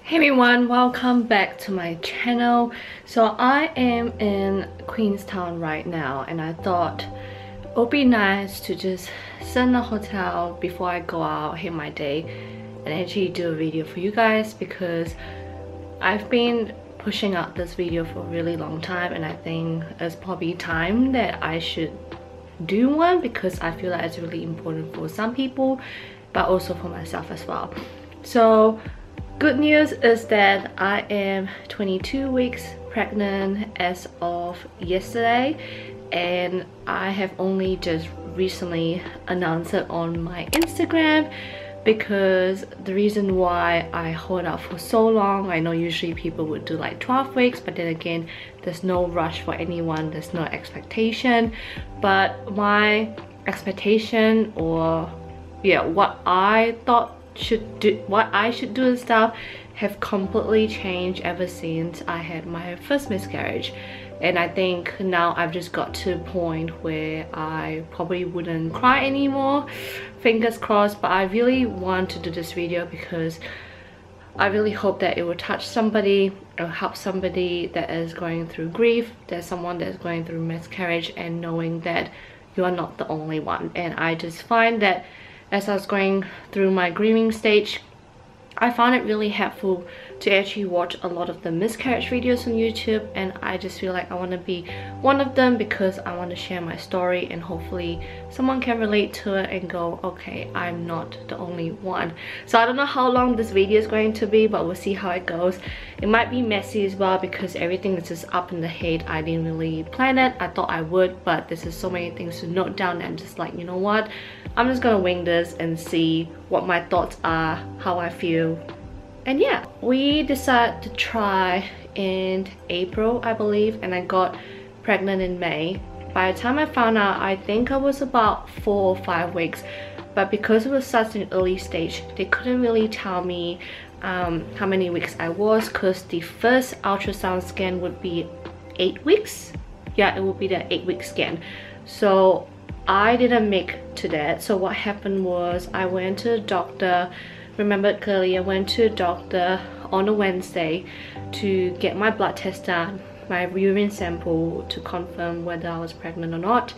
Hey everyone, welcome back to my channel. So I am in Queenstown right now and I thought it would be nice to just sit in a hotel before I go out, hit my day, and actually do a video for you guys because I've been pushing out this video for a really long time and I think it's probably time that I should do one because I feel like it's really important for some people but also for myself as well. So good news is that I am 22 weeks pregnant as of yesterday, and I have only just recently announced it on my Instagram because the reason why I hold out for so long, I know usually people would do like 12 weeks, but then again there's no rush for anyone, there's no expectation, but my expectation, or yeah, what I thought what I should do and stuff have completely changed ever since I had my first miscarriage. And I think now I've just got to a point where I probably wouldn't cry anymore, fingers crossed. But I really want to do this video because I really hope that it will touch somebody or help somebody that is going through grief, there's someone that's going through miscarriage, and knowing that you are not the only one. And I just find that as I was going through my grieving stage, I found it really helpful to actually watch a lot of the miscarriage videos on YouTube, and I just feel like I want to be one of them because I want to share my story and hopefully someone can relate to it and go, okay, I'm not the only one. So I don't know how long this video is going to be, but we'll see how it goes. It might be messy as well because everything is just up in the head. I didn't really plan it. I thought I would, but this is so many things to note down and I'm just like, you know what, I'm just gonna wing this and see what my thoughts are, how I feel. And yeah, we decided to try in April, I believe, and I got pregnant in May. By the time I found out, I think I was about 4 or 5 weeks, but because it was such an early stage, they couldn't really tell me how many weeks I was, because the first ultrasound scan would be 8 weeks. Yeah, it would be the 8-week scan. So I didn't make to that. So what happened was I went to the doctor. Remembered clearly, I went to a doctor on a Wednesday to get my blood test done, my urine sample to confirm whether I was pregnant or not.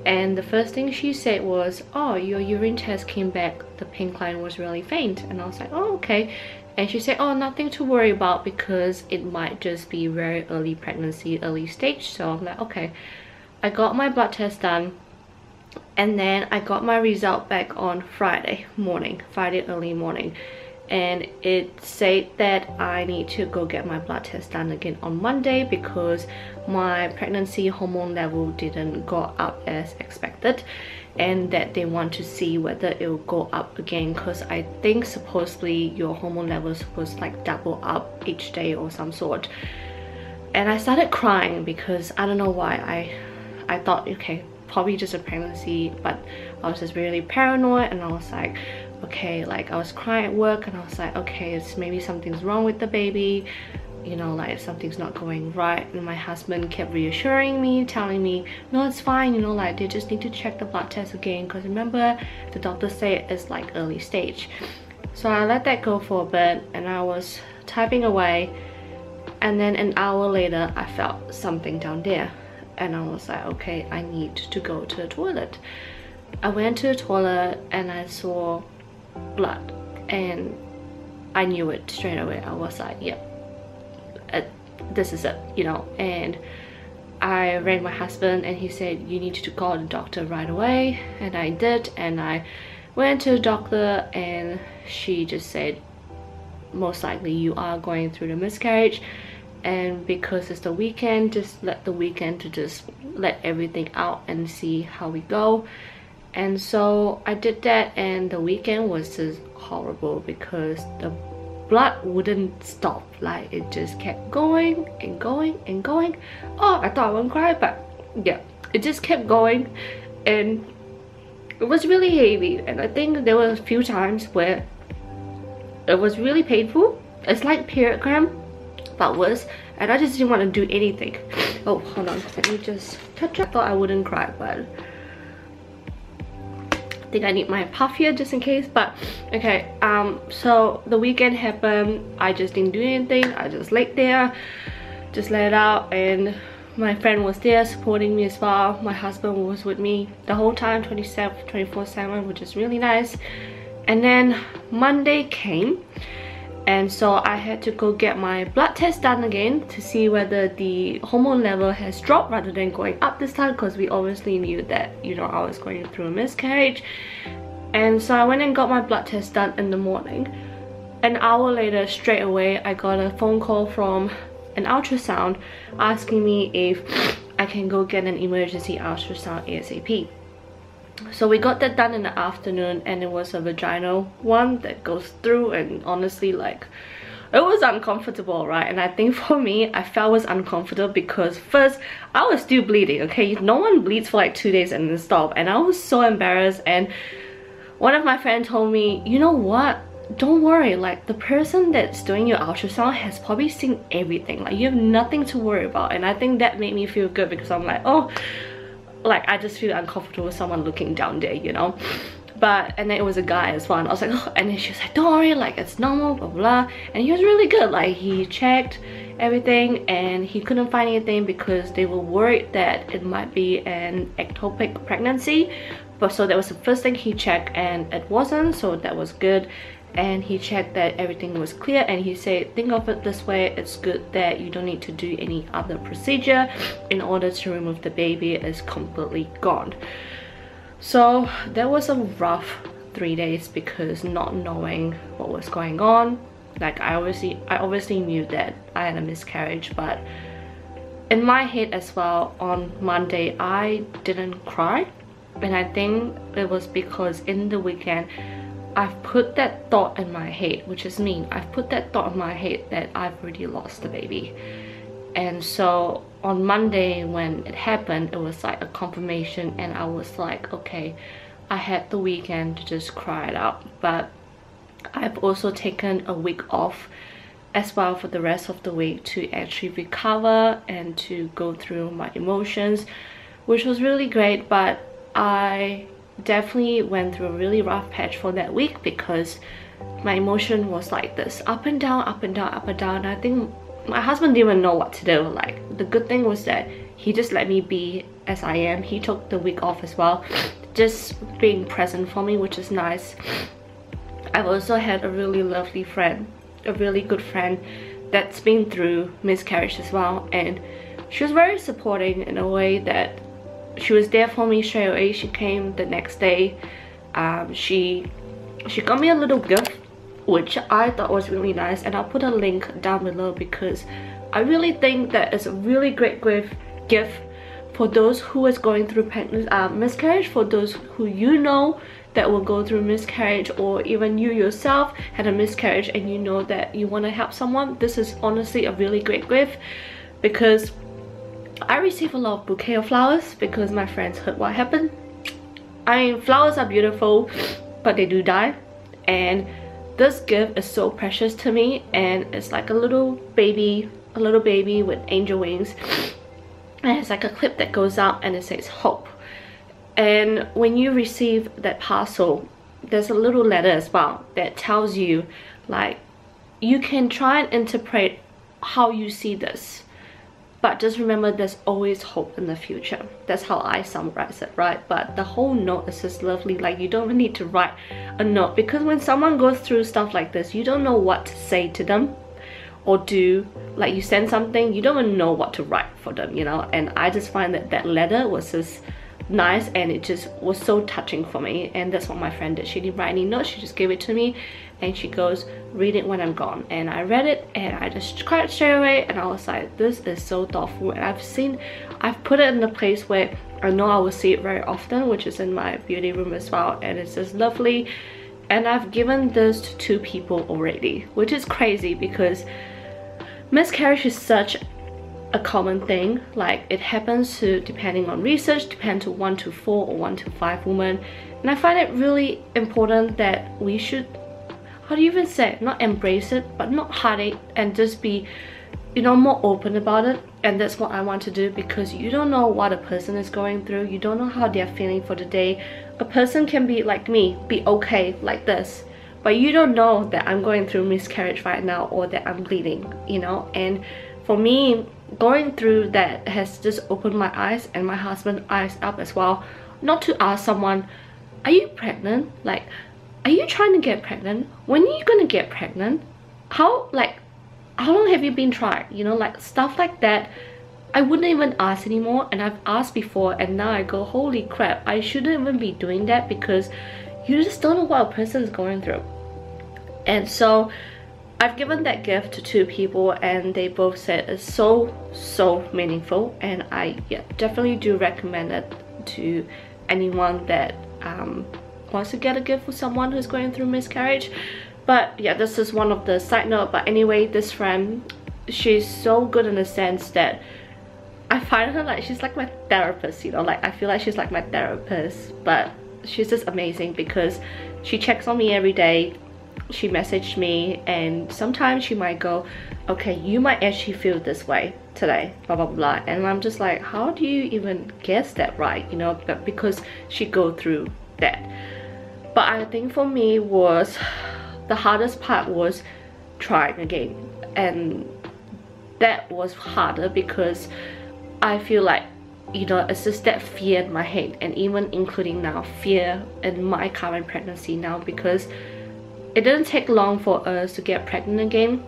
And the first thing she said was, oh, your urine test came back, the pink line was really faint. And I was like, oh, okay. And she said, oh, nothing to worry about because it might just be very early pregnancy, early stage. So I'm like, okay. I got my blood test done. And then I got my result back on Friday early morning, and it said that I need to go get my blood test done again on Monday because my pregnancy hormone level didn't go up as expected, and that they want to see whether it will go up again because I think supposedly your hormone level is supposed to like double up each day or some sort. And I started crying because I don't know why. I thought, okay, probably just a pregnancy, but I was just really paranoid, and I was like, okay, like I was crying at work and I was like, okay, it's maybe something's wrong with the baby, you know, like something's not going right. And my husband kept reassuring me, telling me, no, it's fine, you know, like they just need to check the blood test again because remember the doctor said it's like early stage. So I let that go for a bit and I was typing away, and then an hour later I felt something down there. And I was like, okay, I need to go to the toilet. I went to the toilet and I saw blood and I knew it straight away. I was like, yep, this is it, you know. And I rang my husband and he said, you need to call the doctor right away. And I did, and I went to the doctor and she just said, most likely you are going through the miscarriage. And because it's the weekend, just let the weekend to just let everything out and see how we go. And so I did that, and the weekend was just horrible because the blood wouldn't stop. Like it just kept going and going and going. Oh, I thought I wouldn't cry, but yeah, it just kept going and it was really heavy. And I think there were a few times where it was really painful. It's like period cramp, but worse, and I just didn't want to do anything. Oh, hold on, let me just touch up. I thought I wouldn't cry, but think I need my puff here just in case. But okay, so the weekend happened. I just didn't do anything. I just laid there, just let it out, and my friend was there supporting me as well. My husband was with me the whole time, 24/7, which is really nice. And then Monday came, and so I had to go get my blood test done again to see whether the hormone level has dropped rather than going up this time, because we obviously knew that, you know, I was going through a miscarriage. And so I went and got my blood test done in the morning. An hour later, straight away, I got a phone call from an ultrasound asking me if I can go get an emergency ultrasound ASAP. So we got that done in the afternoon, and it was a vaginal one that goes through, and honestly, like, it was uncomfortable, right? And I think for me, I felt it was uncomfortable because first, I was still bleeding, okay? No one bleeds for like 2 days and then stop, and I was so embarrassed. And one of my friends told me, you know what? Don't worry, like, the person that's doing your ultrasound has probably seen everything. Like, you have nothing to worry about. And I think that made me feel good, because I'm like, oh, like, I just feel uncomfortable with someone looking down there, you know. But and then it was a guy as well, and I was like, oh, and then she was like, don't worry, like, it's normal, blah blah. And he was really good. Like, he checked everything and he couldn't find anything because they were worried that it might be an ectopic pregnancy. But so that was the first thing he checked, and it wasn't, so that was good. And he checked that everything was clear, and he said, think of it this way, it's good that you don't need to do any other procedure in order to remove the baby. It's completely gone. So that was a rough 3 days, because not knowing what was going on, like, I obviously knew that I had a miscarriage, but in my head as well, on Monday I didn't cry. And I think it was because in the weekend I've put that thought in my head, which is me. I've put that thought in my head that I've already lost the baby. And so on Monday when it happened, it was like a confirmation, and I was like, okay, I had the weekend to just cry it out. But I've also taken a week off as well for the rest of the week to actually recover and to go through my emotions, which was really great. But I definitely went through a really rough patch for that week, because my emotion was like this, up and down, up and down, up and down. And I think my husband didn't even know what to do. Like, the good thing was that he just let me be as I am. He took the week off as well, just being present for me, which is nice. I've also had a really lovely friend, a really good friend that's been through miscarriage as well, and she was very supporting in a way that she was there for me straight away. She came the next day. She got me a little gift, which I thought was really nice, and I'll put a link down below, because I really think that it's a really great gift for those who is going through miscarriage, for those who you know that will go through miscarriage, or even you yourself had a miscarriage and you know that you want to help someone. This is honestly a really great gift, because I received a lot of bouquet of flowers because my friends heard what happened. I mean, flowers are beautiful, but they do die, and this gift is so precious to me. And it's like a little baby with angel wings, and it's like a clip that goes up and it says hope. And when you receive that parcel, there's a little letter as well that tells you, like, you can try and interpret how you see this, but just remember there's always hope in the future. That's how I summarize it, right? But the whole note is just lovely. Like, you don't need to write a note, because when someone goes through stuff like this, you don't know what to say to them or do. Like, you send something, you don't even know what to write for them, you know. And I just find that that letter was just nice, and it just was so touching for me. And that's what my friend did. She didn't write any notes, she just gave it to me, and she goes, read it when I'm gone. And I read it and I just cried straight away, and I was like, this is so thoughtful. And I've put it in a place where I know I will see it very often, which is in my beauty room as well, and it's just lovely. And I've given this to 2 people already, which is crazy, because miscarriage is such a common thing. Like, it happens to, depending on research, depend to 1 to 4 or 1 to 5 women. And I find it really important that we should, how do you even say it? Not embrace it, but not hide it, and just be you know, more open about it. And that's what I want to do, because you don't know what a person is going through. You don't know how they're feeling for the day. A person can be like me, be okay like this, but you don't know that I'm going through miscarriage right now, or that I'm bleeding, you know. And for me, going through that has just opened my eyes and my husband's eyes up as well, not to ask someone, are you pregnant? Like, are you trying to get pregnant? When are you gonna get pregnant? How long have you been trying? You know, like stuff like that I wouldn't even ask anymore. And I've asked before, and now I go, holy crap, I shouldn't even be doing that, because you just don't know what a person is going through. And so I've given that gift to 2 people, and they both said it's so meaningful. And I definitely do recommend it to anyone that wants to get a gift for someone who's going through miscarriage. But yeah, this is one of the side note. But anyway, this friend, she's so good in the sense that I find her like, she's like my therapist, you know. Like, I feel like she's like my therapist, but she's just amazing, because she checks on me every day. She messaged me, and sometimes she might go, okay, you might actually feel this way today, blah blah blah. And I'm just like, how do you even guess that, right? You know, but because she go through that. But I think for me, was the hardest part was trying again. And that was harder, because I feel like, you know, it's just that fear in my head, and even including now fear in my current pregnancy now, because it didn't take long for us to get pregnant again.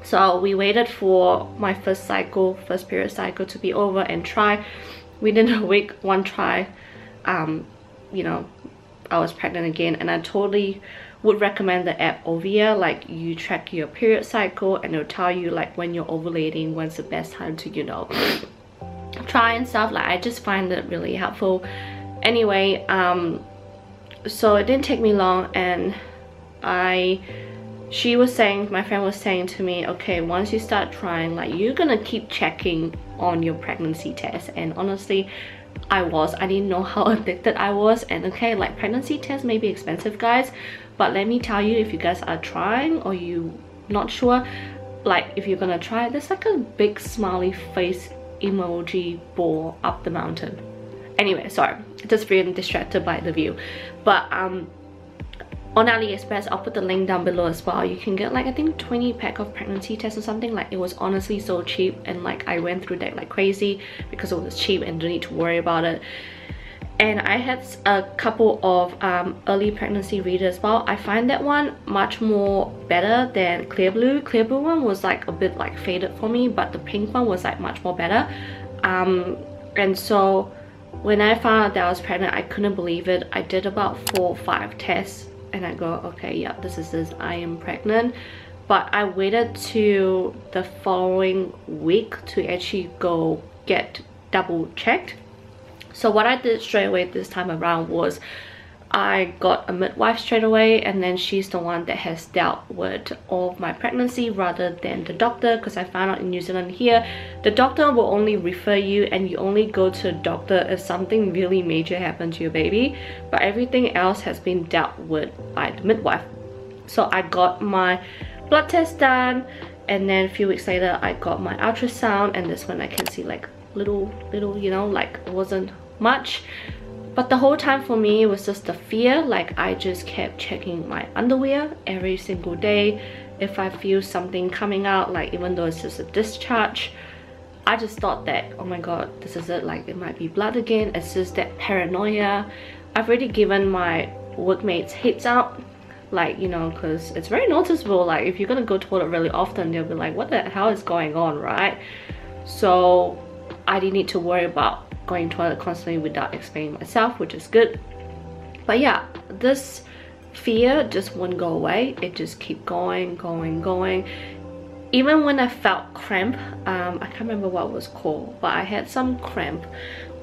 So we waited for my first period cycle to be over and try. Within a week, one try, you know, I was pregnant again. And I totally would recommend the app Ovia. Like, you track your period cycle, and it'll tell you like when you're ovulating, when's the best time to, you know, try and stuff. Like, I just find it really helpful. Anyway, so it didn't take me long, and she was saying, my friend was saying to me, okay, once you start trying, like, you're gonna keep checking on your pregnancy test. And honestly, I didn't know how addicted I was. And okay, like, pregnancy tests may be expensive, guys, but let me tell you, if you guys are trying, or you not sure, like, if you're gonna try, there's like a big smiley face emoji ball up the mountain. Anyway, sorry, just feeling distracted by the view. But on AliExpress, I'll put the link down below as well. You can get like, I think 20 pack of pregnancy tests or something. Like, it was honestly so cheap, and like, I went through that like crazy because it was cheap and don't need to worry about it. And I had a couple of early pregnancy readers as well. I find that one much more better than Clear Blue. Clear Blue one was like a bit like faded for me, but the pink one was like much more better. And so when I found out that I was pregnant, I couldn't believe it. I did about 4 or 5 tests, and I go, okay, yeah, this is this, I am pregnant. But I waited to the following week to actually go get double checked. So what I did straight away this time around was I got a midwife straight away, and then she's the one that has dealt with all of my pregnancy rather than the doctor, because I found out in New Zealand here, the doctor will only refer you, and you only go to a doctor if something really major happened to your baby, but everything else has been dealt with by the midwife. So I got my blood test done, and then a few weeks later I got my ultrasound, and this one I can see like little, you know, like it wasn't much. But the whole time for me, it was just the fear. Like, I just kept checking my underwear every single day. If I feel something coming out, like even though it's just a discharge, I just thought that, oh my god, this is it, like it might be blood again. It's just that paranoia. I've already given my workmates heads up, like, you know, because it's very noticeable. Like, if you're gonna go to toilet really often, they'll be like, what the hell is going on, right? So I didn't need to worry about going to toilet constantly without explaining myself, which is good. But yeah, this fear just won't go away. It just keep going. Even when I felt cramp, I can't remember what it was called, but I had some cramp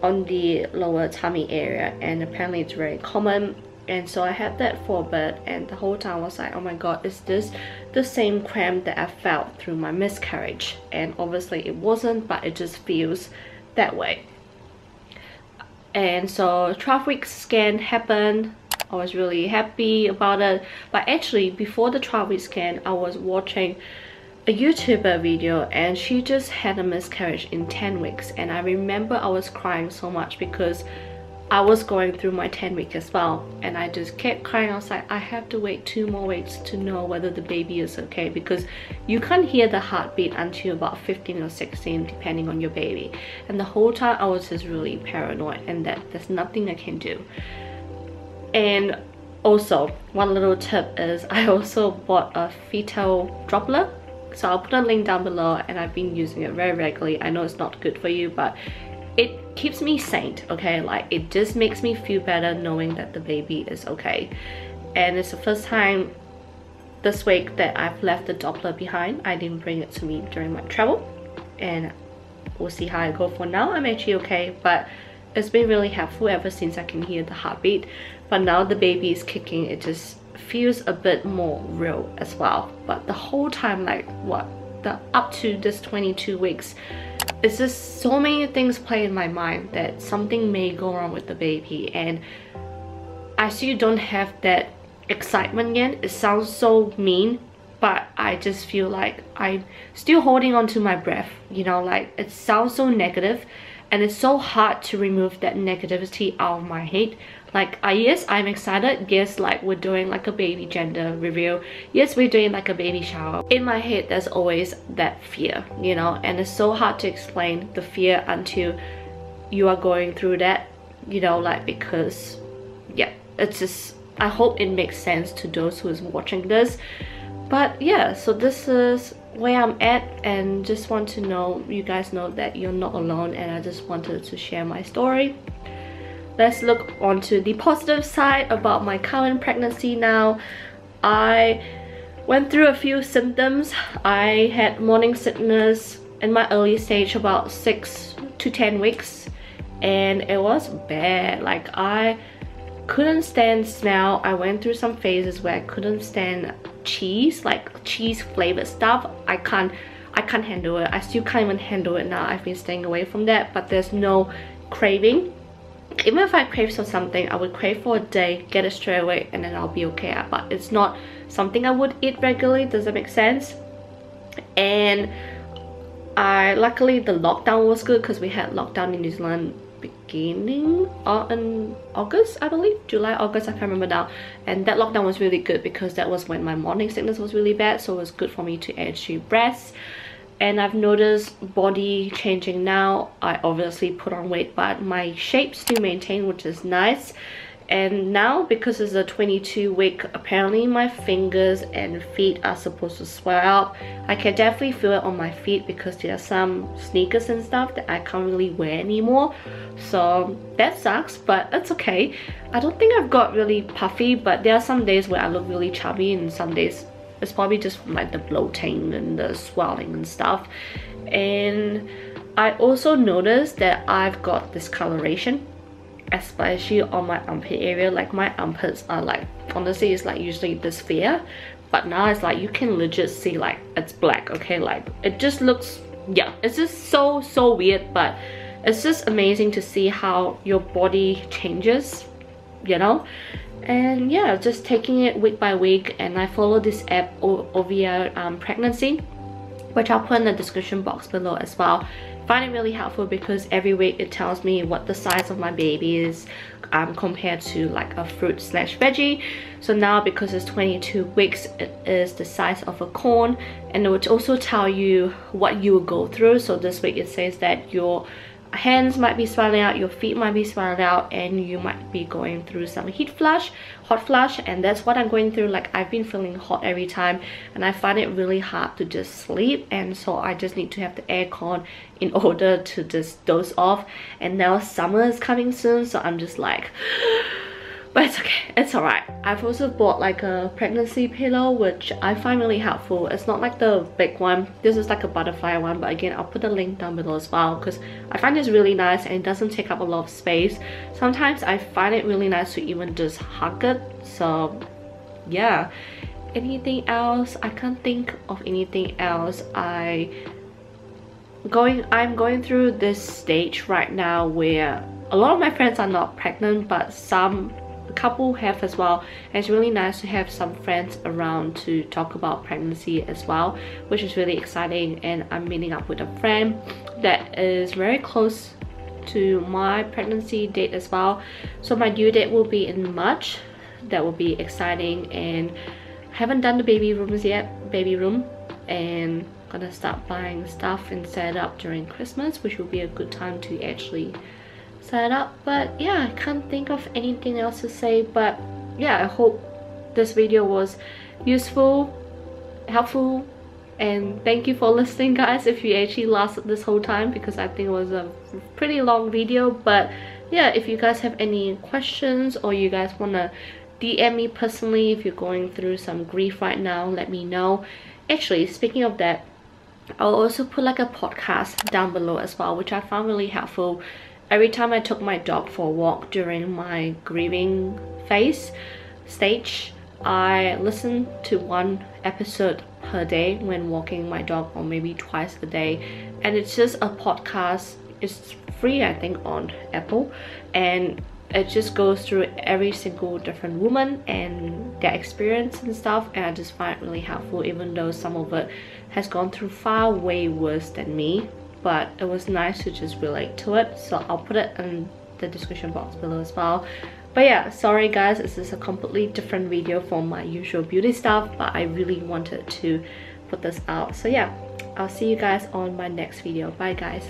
on the lower tummy area, and apparently it's very common. And so I had that for a bit, and the whole time I was like, oh my god, is this the same cramp that I felt through my miscarriage? And obviously it wasn't, but it just feels that way. And so 12-week scan happened. I was really happy about it. But actually, before the 12-week scan, I was watching a YouTuber video, and she just had a miscarriage in 10 weeks, and I remember I was crying so much because I was going through my 10 week as well, and I just kept crying. I was like, I have to wait 2 more weeks to know whether the baby is okay, because you can't hear the heartbeat until about 15 or 16 depending on your baby. And the whole time I was just really paranoid, and that there's nothing I can do. And also, one little tip is I also bought a fetal dropper. So I'll put a link down below, and I've been using it very regularly. I know it's not good for you, but it keeps me sane, okay? Like, it just makes me feel better knowing that the baby is okay. And it's the first time this week that I've left the Doppler behind. I didn't bring it to me during my travel, and we'll see how I go. For now, I'm actually okay, but it's been really helpful ever since I can hear the heartbeat. But now the baby is kicking, it just feels a bit more real as well. But the whole time, like up to this 22 weeks, it's just so many things play in my mind that something may go wrong with the baby, and I still don't have that excitement yet. It sounds so mean, but I just feel like I'm still holding on to my breath, you know. Like, it sounds so negative, and it's so hard to remove that negativity out of my head. Like, yes, I'm excited. Yes, like, we're doing like a baby gender reveal. Yes, we're doing like a baby shower. In my head, there's always that fear, you know, and it's so hard to explain the fear until you are going through that, you know, like, because yeah, it's just, I hope it makes sense to those who is watching this. But yeah, so this is where I'm at, and just want to know, you guys know that you're not alone, and I just wanted to share my story. Let's look onto the positive side about my current pregnancy now. I went through a few symptoms. I had morning sickness in my early stage, about 6 to 10 weeks, and it was bad. Like, I couldn't stand smell. I went through some phases where I couldn't stand cheese, like cheese flavored stuff. I can't handle it. I still can't even handle it now. I've been staying away from that, but there's no craving. Even if I crave for something, I would crave for a day, get it straight away, and then I'll be okay. But it's not something I would eat regularly. Does that make sense? And luckily the lockdown was good, because we had lockdown in New Zealand beginning in August, I believe, July, August, I can't remember now. And that lockdown was really good, because that was when my morning sickness was really bad, so it was good for me to actually rest. And I've noticed body changing now. I obviously put on weight, but my shape still maintained, which is nice. And now, because it's a 22 week, apparently my fingers and feet are supposed to swell up. I can definitely feel it on my feet, because there are some sneakers and stuff that I can't really wear anymore. So that sucks, but it's okay. I don't think I've got really puffy, but there are some days where I look really chubby, and some days it's probably just from like the bloating and the swelling and stuff. And I also noticed that I've got discoloration, especially on my armpit area. Like, my armpits are like, honestly, it's like usually this fair, but now it's like you can legit see like it's black, okay? Like, it just looks, yeah, it's just so weird, but it's just amazing to see how your body changes, you know. And yeah, just taking it week by week. And I follow this app, OVR Pregnancy, which I'll put in the description box below as well. I find it really helpful, because every week it tells me what the size of my baby is compared to like a fruit slash veggie. So now, because it's 22 weeks, it is the size of a corn, and it would also tell you what you will go through. So this week it says that your hands might be swelling out, your feet might be swelling out, and you might be going through some hot flush, and that's what I'm going through. Like, I've been feeling hot every time, and I find it really hard to just sleep, and so I just need to have the aircon in order to just doze off. And now summer is coming soon, so I'm just like but it's okay, it's alright. I've also bought like a pregnancy pillow, which I find really helpful. It's not like the big one, this is like a butterfly one, but again, I'll put the link down below as well, because I find this really nice and it doesn't take up a lot of space. Sometimes I find it really nice to even just hug it. So yeah, anything else? I can't think of anything else. I'm going through this stage right now where a lot of my friends are not pregnant, but some couple have as well, and it's really nice to have some friends around to talk about pregnancy as well, which is really exciting. And I'm meeting up with a friend that is very close to my pregnancy date as well, so my due date will be in March. That will be exciting, and haven't done the baby rooms yet, baby room, and gonna start buying stuff and set it up during Christmas, which will be a good time to actually set it up. But yeah, I can't think of anything else to say, but yeah, I hope this video was useful, helpful, and thank you for listening, guys, if you actually lasted this whole time, because I think it was a pretty long video. But yeah, if you guys have any questions, or you guys want to DM me personally if you're going through some grief right now, let me know. Actually, speaking of that, I'll also put like a podcast down below as well, which I found really helpful. Every time I took my dog for a walk during my grieving stage, I listened to one episode per day when walking my dog, or maybe twice a day. And it's just a podcast. It's free, I think, on Apple, and it just goes through every single different woman and their experience and stuff, and I just find it really helpful, even though some of it has gone through far way worse than me. But it was nice to just relate to it, so I'll put it in the description box below as well. But yeah, sorry guys, this is a completely different video from my usual beauty stuff, but I really wanted to put this out. So yeah, I'll see you guys on my next video. Bye guys.